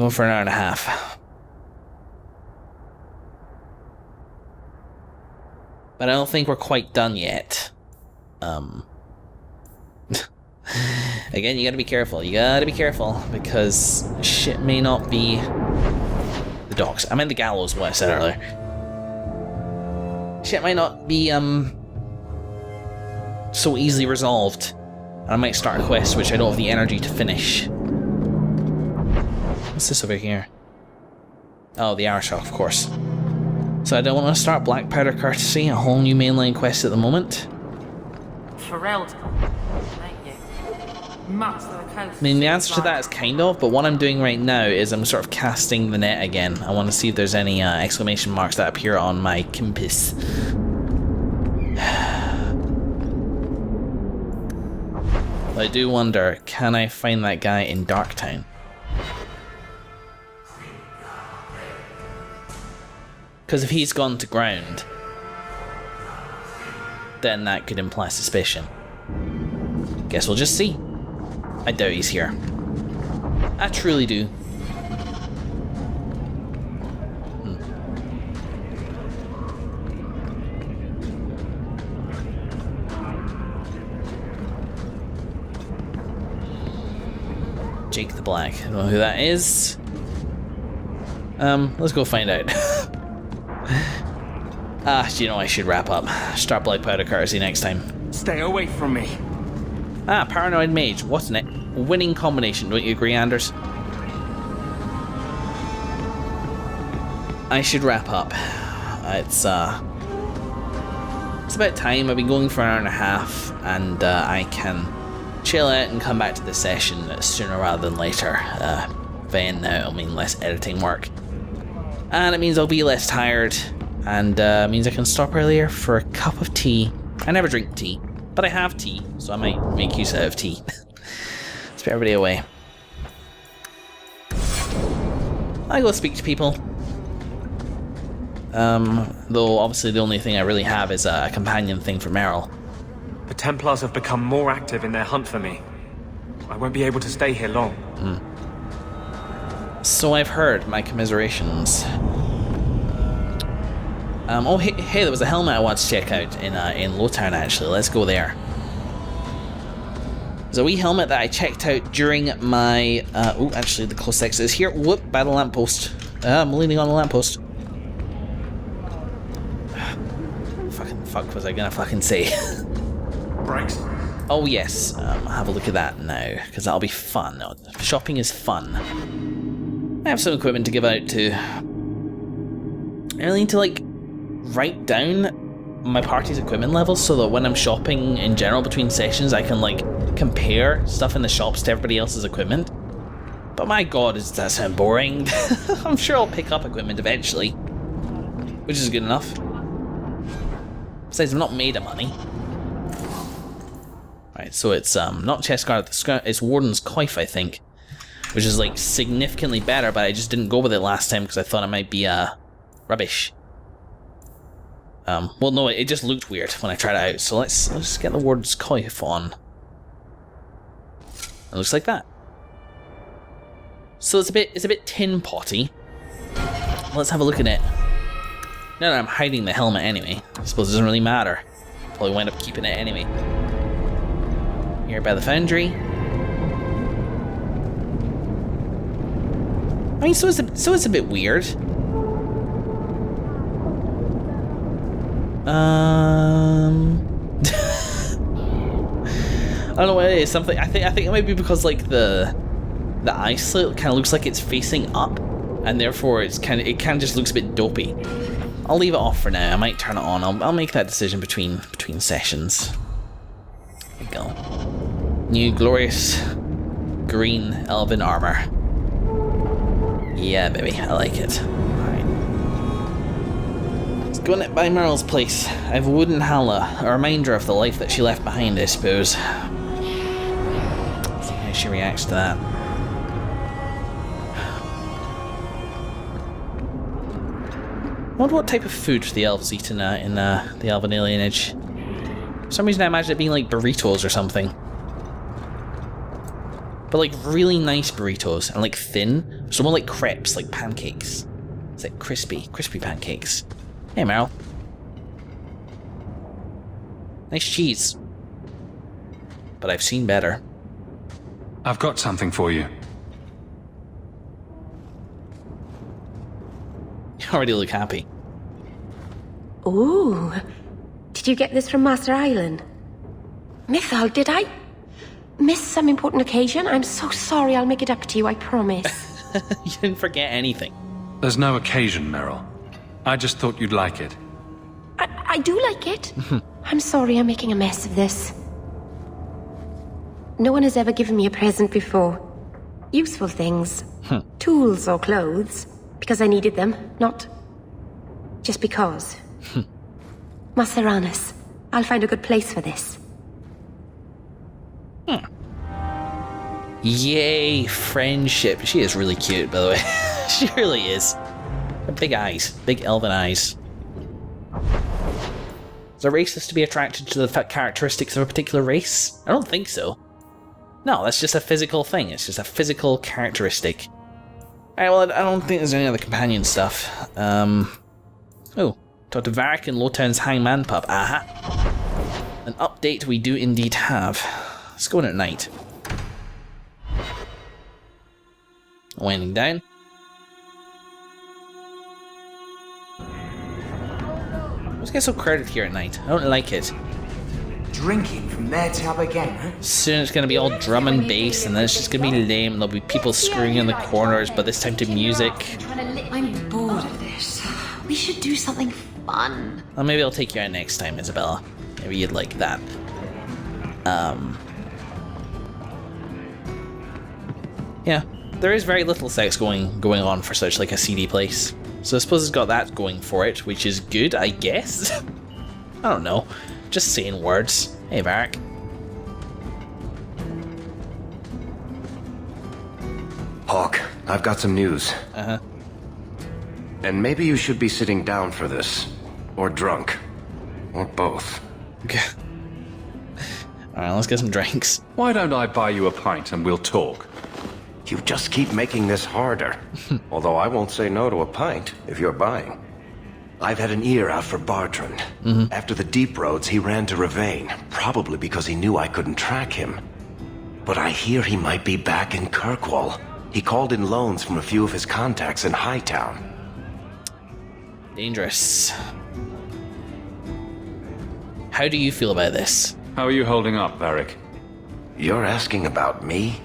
Go for an hour and a half. But I don't think we're quite done yet. Again, you gotta be careful. You gotta be careful, because shit may not be... The docks. I meant the gallows, what I said earlier. Shit might not be, so easily resolved. And I might start a quest which I don't have the energy to finish. What's this over here? Oh, the hour shot, of course. So I don't want to start Black Powder Courtesy, a whole new mainline quest at the moment. Thank you. Much the coast. I mean, the answer to that is kind of, but what I'm doing right now is I'm sort of casting the net again. I want to see if there's any exclamation marks that appear on my compass. I do wonder, can I find that guy in Darktown? Because if he's gone to ground, then that could imply suspicion. Guess we'll just see. I doubt he's here. I truly do. Jake the Black. I don't know who that is. Let's go find out. You know, I should wrap up. Start Black Powder Courtesy next time. Stay away from me. Paranoid Mage. What's in it? Winning combination, don't you agree, Anders? I should wrap up. It's about time. I've been going for an hour and a half, and I can chill out and come back to the session sooner rather than later. Then it'll mean less editing work. And it means I'll be less tired, and means I can stop earlier for a cup of tea. I never drink tea, but I have tea, so I might make use out of tea. Let's put everybody away. I go speak to people. Though obviously the only thing I really have is a companion thing for Meryl. The Templars have become more active in their hunt for me. I won't be able to stay here long. So I've heard. My commiserations. Oh, hey, there was a helmet I wanted to check out in Lowtown, actually. Let's go there. There's a wee helmet that I checked out during my... oh, actually, the close exit is here. Whoop, by the lamppost. I'm leaning on the lamppost. Fucking fuck was I gonna fucking say? Brakes. Oh, yes. Have a look at that now, because that'll be fun. Shopping is fun. I have some equipment to give out to... I really need to, like, write down my party's equipment levels so that when I'm shopping in general between sessions, I can, like, compare stuff in the shops to everybody else's equipment. But my god, does that sound boring? I'm sure I'll pick up equipment eventually, which is good enough. Besides, I'm not made of money. Right, so it's not chest guard, it's Warden's Coif, I think, which is like significantly better, but I just didn't go with it last time because I thought it might be rubbish. Well, no, it just looked weird when I tried it out. So let's get the Warden's Coif on. It looks like that. So it's a bit tin potty. Let's have a look at it. No, I'm hiding the helmet anyway. I suppose it doesn't really matter. Probably wind up keeping it anyway. Here by the foundry. I mean, so it's a bit weird. I don't know what it is. Something I think it might be because like the eye slit kind of looks like it's facing up, and therefore it kind of just looks a bit dopey. I'll leave it off for now. I might turn it on. I'll make that decision between sessions. There we go. New glorious green elven armor. Yeah, baby, I like it. Alright. Let's go by Meryl's place. I have a wooden Hala, a reminder of the life that she left behind, I suppose. Let's see how she reacts to that. I wonder what type of food the elves eat in the Elven Alienage. For some reason I imagine it being like burritos or something. But like really nice burritos, and like thin, So more like crepes, like pancakes. It's like crispy pancakes. Hey, Meryl. Nice cheese. But I've seen better. I've got something for you. You already look happy. Ooh. Did you get this from Master Island? Mythal, did I miss some important occasion? I'm so sorry. I'll make it up to you, I promise. You didn't forget anything. There's no occasion, Meryl. I just thought you'd like it. I do like it. I'm sorry I'm making a mess of this. No one has ever given me a present before. Useful things. Tools or clothes. Because I needed them, not just because. Maceranis, I'll find a good place for this. Yay, friendship. She is really cute, by the way. She really is. Big eyes. Big elven eyes. Is it racist to be attracted to the characteristics of a particular race? I don't think so. No, that's just a physical thing. It's just a physical characteristic. Alright, well, I don't think there's any other companion stuff. Oh, talk to Varric and Lowtown's Hangman Pup. Aha. An update we do indeed have. Let's go in at night. Winding down. Let's get so crowded here at night. I don't like it. Drinking from their tab again, huh? Soon it's going to be all drum and bass, and then it's just going to be lame, and there'll be people screwing in the corners, but this time to music. I'm bored of this. We should do something fun. Well, maybe I'll take you out next time, Isabella. Maybe you'd like that. Yeah, there is very little sex going on for such like a seedy place. So I suppose it's got that going for it, which is good, I guess. I don't know. Just saying words. Hey, Varric. Hawke, I've got some news. Uh-huh. And maybe you should be sitting down for this. Or drunk. Or both. Alright, let's get some drinks. Why don't I buy you a pint and we'll talk? You just keep making this harder. Although I won't say no to a pint if you're buying. I've had an ear out for Bartrand. After the Deep Roads, he ran to Ravane, probably because he knew I couldn't track him. But I hear he might be back in Kirkwall. He called in loans from a few of his contacts in Hightown. Dangerous. How do you feel about this? How are you holding up, Varric? You're asking about me?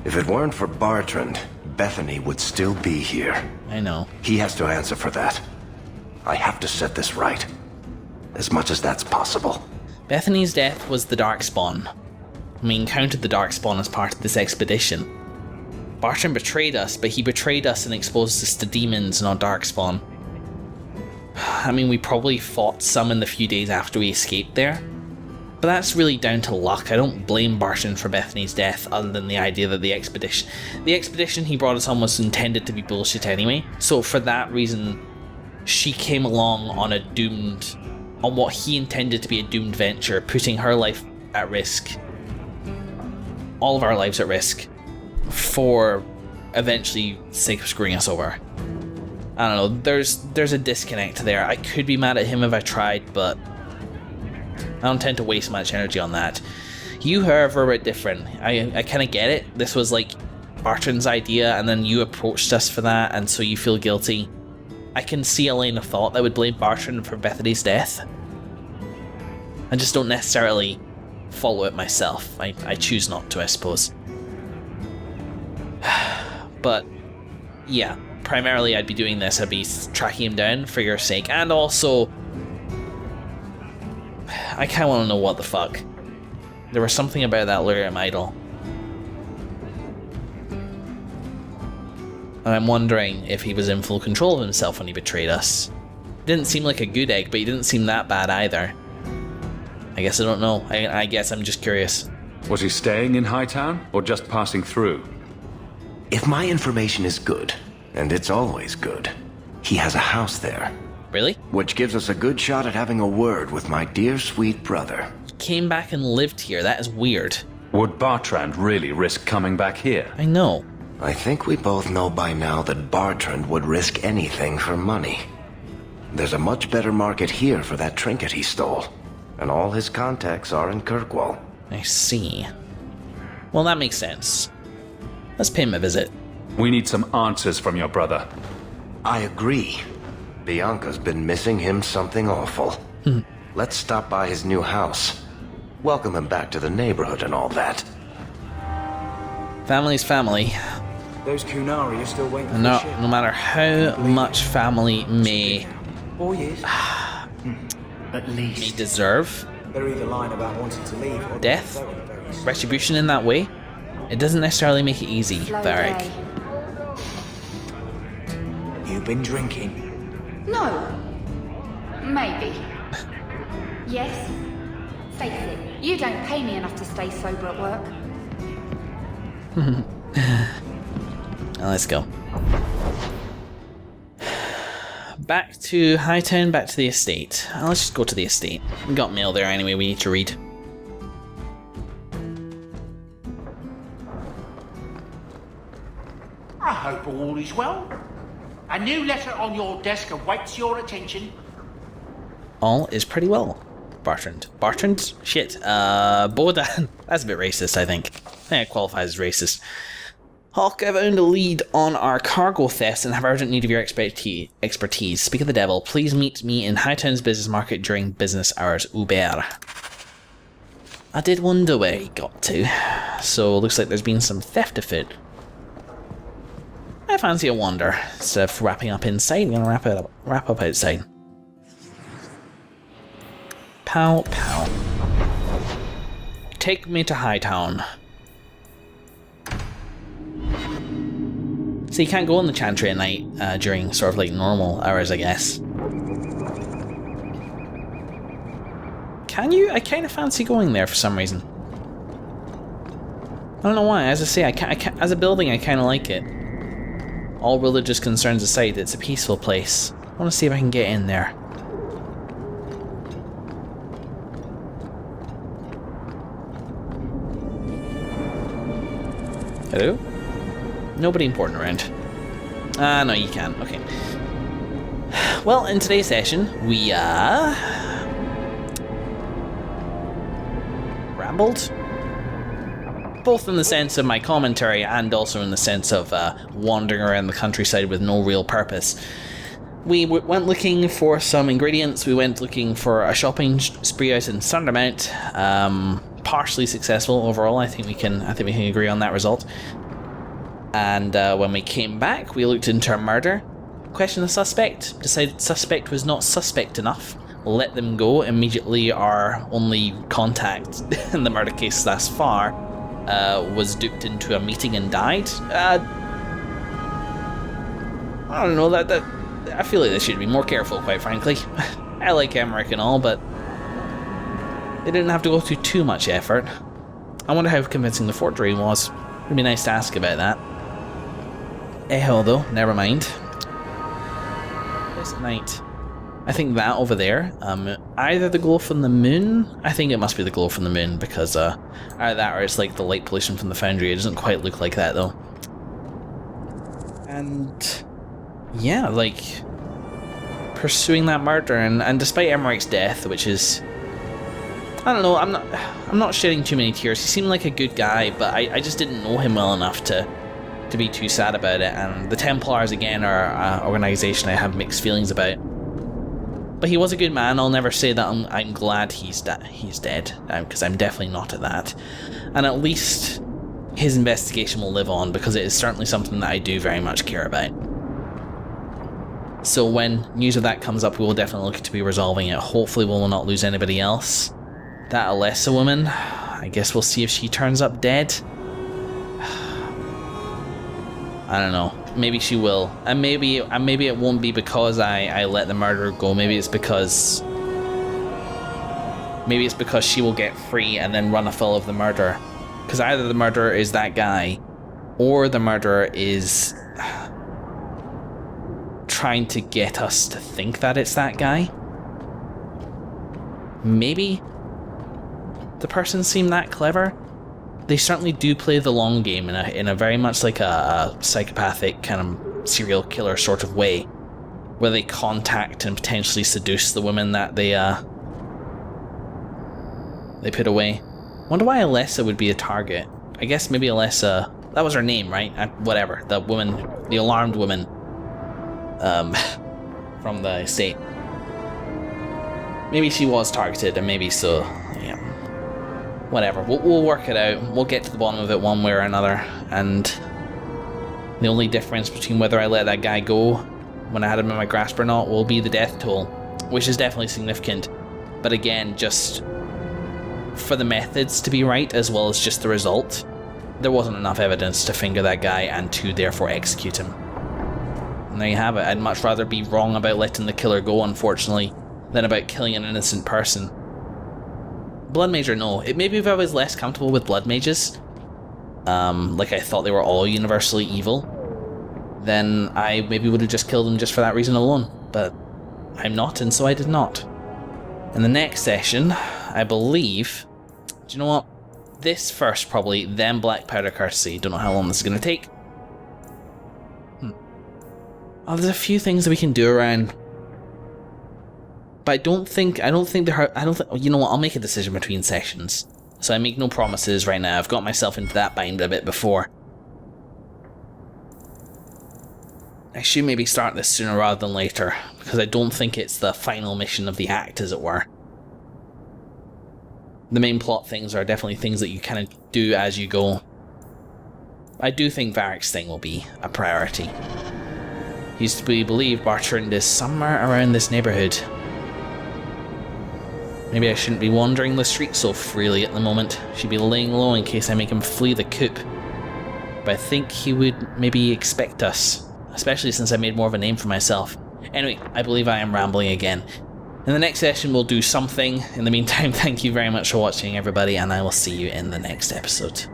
If it weren't for Bartrand, Bethany would still be here. I know. He has to answer for that. I have to set this right. As much as that's possible. Bethany's death was the Darkspawn. We encountered the Darkspawn as part of this expedition. Bartrand betrayed us, but he betrayed us and exposed us to demons, not Darkspawn. I mean, we probably fought some in the few days after we escaped there. But that's really down to luck. I don't blame Bartrand for Bethany's death, other than the idea that the expedition he brought us on was intended to be bullshit anyway. So for that reason, she came along on on what he intended to be a doomed venture, putting her life at risk, all of our lives at risk, for eventually sake of screwing us over. I don't know, there's a disconnect there. I could be mad at him if I tried, but I don't tend to waste much energy on that. You, however, are a bit different. I kind of get it. This was like Bartrand's idea, and then you approached us for that, and so you feel guilty. I can see a line of thought that would blame Bartrand for Bethany's death. I just don't necessarily follow it myself. I choose not to, I suppose. But, yeah, primarily I'd be doing this. I'd be tracking him down for your sake, and also I kind of want to know what the fuck. There was something about that lyrium idol. And I'm wondering if he was in full control of himself when he betrayed us. Didn't seem like a good egg, but he didn't seem that bad either. I guess I don't know. I guess I'm just curious. Was he staying in Hightown, or just passing through? If my information is good, and it's always good, he has a house there. Really? Which gives us a good shot at having a word with my dear sweet brother. He came back and lived here. That is weird. Would Bartrand really risk coming back here? I know. I think we both know by now that Bartrand would risk anything for money. There's a much better market here for that trinket he stole, and all his contacts are in Kirkwall. I see. Well, that makes sense. Let's pay him a visit. We need some answers from your brother. I agree. Bianca's been missing him something awful. Let's stop by his new house. Welcome him back to the neighborhood and all that. Family's family. Those Kunari are still waiting for No, the ship. no matter how much family may 4 years. At may least. deserve They're either lying about wanting to leave or death, very, very soon. retribution in that way, it doesn't necessarily make it easy, Slow Varric. day. You've been drinking. No. Maybe. Yes. Face it, you don't pay me enough to stay sober at work. Now let's go. Back to Hightown, back to the estate. Let's just go to the estate. We got mail there anyway, we need to read. I hope all is well. A new letter on your desk awaits your attention. All is pretty well. Bartrand. Bartrand? Shit. Bodan. That's a bit racist, I think. Yeah, it qualifies as racist. Hawke, I've found a lead on our cargo thefts and have urgent need of your expertise. Speak of the devil, please meet me in Hightown's business market during business hours. Uber. I did wonder where he got to. So, looks like there's been some theft afoot. I fancy a wander. Instead of wrapping up inside, I'm gonna wrap up outside. Pow, pow. Take me to Hightown. So you can't go on the Chantry at night during sort of like normal hours, I guess. Can you? I kind of fancy going there for some reason. I don't know why. As I say, as a building, I kind of like it. All religious concerns aside, it's a peaceful place. I want to see if I can get in there. Hello? Nobody important around. Ah, no, you can. Okay. Well, in today's session, we, rambled? Both in the sense of my commentary and also in the sense of wandering around the countryside with no real purpose. We went looking for some ingredients, we went looking for a shopping spree out in Sundermount. Partially successful overall, I think we can agree on that result. And when we came back, we looked into a murder, questioned the suspect, decided suspect was not suspect enough, let them go. Immediately our only contact in the murder case thus far was duped into a meeting and died. I don't know, that I feel like they should be more careful, quite frankly. I like Emmerich and all, but they didn't have to go through too much effort. I wonder how convincing the forgery was. It'd be nice to ask about that. Hell though, never mind. This night, I think that over there, either the glow from the moon, I think it must be the glow from the moon, because either that or it's like the light pollution from the foundry. It doesn't quite look like that though. And yeah, like pursuing that murder, and despite Emmerich's death, which is, I don't know, I'm not shedding too many tears. He seemed like a good guy, but I just didn't know him well enough to be too sad about it. And the Templars again are an organisation I have mixed feelings about. But he was a good man. I'll never say that I'm glad he's dead, because I'm definitely not at that. And at least his investigation will live on, because it is certainly something that I do very much care about. So when news of that comes up, we will definitely look to be resolving it. Hopefully we will not lose anybody else. That Alessa woman, I guess we'll see if she turns up dead. I don't know. Maybe she will. And maybe it won't be because I let the murderer go. Maybe it's because she will get free and then run afoul of the murderer. Because either the murderer is that guy, or the murderer is trying to get us to think that it's that guy. Maybe the person seemed that clever they certainly do play the long game in a very much like a psychopathic kind of serial killer sort of way, where they contact and potentially seduce the women that they put away. Wonder why Alessa would be a target. I guess maybe Alessa, that was her name, right? Whatever, the woman, the alarmed woman from the estate. Maybe she was targeted, and maybe so, yeah. Whatever, we'll work it out. We'll get to the bottom of it one way or another, and the only difference between whether I let that guy go when I had him in my grasp or not will be the death toll, which is definitely significant. But again, just for the methods to be right as well as just the result, there wasn't enough evidence to finger that guy and to therefore execute him. And there you have it. I'd much rather be wrong about letting the killer go, unfortunately, than about killing an innocent person. Blood Mage or no, maybe if I was less comfortable with Blood Mages, like I thought they were all universally evil, then I maybe would have just killed them just for that reason alone. But I'm not, and so I did not. In the next session, I believe... Do you know what? This first, probably, then Black Powder Courtesy. Don't know how long this is going to take. Oh, there's a few things that we can do around... But I don't think, you know what, I'll make a decision between sessions. So I make no promises right now. I've got myself into that bind a bit before. I should maybe start this sooner rather than later, because I don't think it's the final mission of the act, as it were. The main plot things are definitely things that you kind of do as you go. I do think Varric's thing will be a priority. It used to be believed Bertrand is somewhere around this neighbourhood. Maybe I shouldn't be wandering the streets so freely at the moment. Should be laying low in case I make him flee the coop. But I think he would maybe expect us, especially since I made more of a name for myself. Anyway, I believe I am rambling again. In the next session we'll do something. In the meantime, thank you very much for watching, everybody, and I will see you in the next episode.